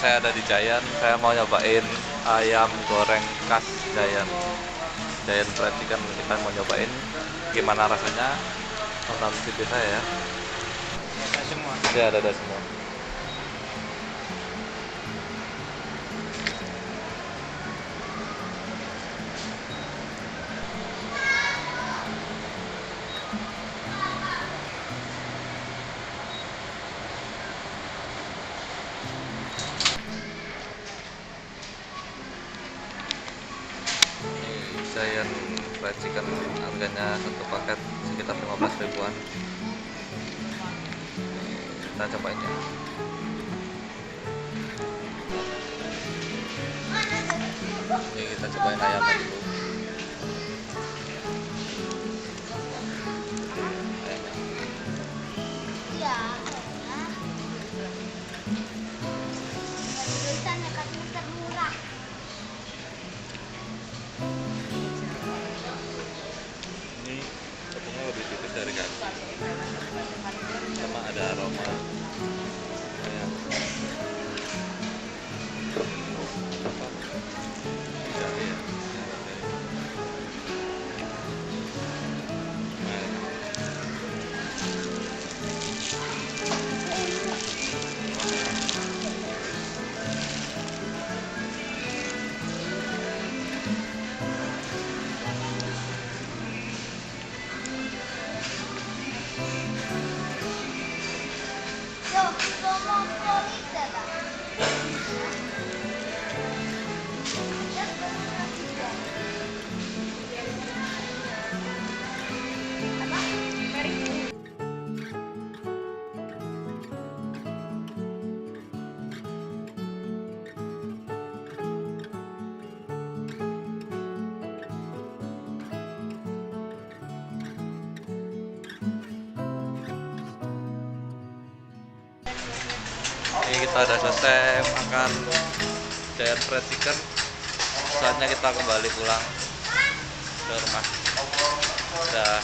saya ada di Giant. Saya mau nyobain ayam goreng khas Giant. Giant Fried Chicken, kita mau nyobain gimana rasanya. Tonton video saya ya. Ada semua. Ya, ada semua. Giant Fried Chicken harganya satu paket sekitar 15 ribuan. Kita cobain ya. Ini kita cobain ayamnya dulu. Ini tepungnya lebih tipis dari kaki, sama ada aroma ayam. Jahe ya. Ini kita udah selesai makan Giant Fried Chicken. Saatnya kita kembali pulang ke rumah. Udah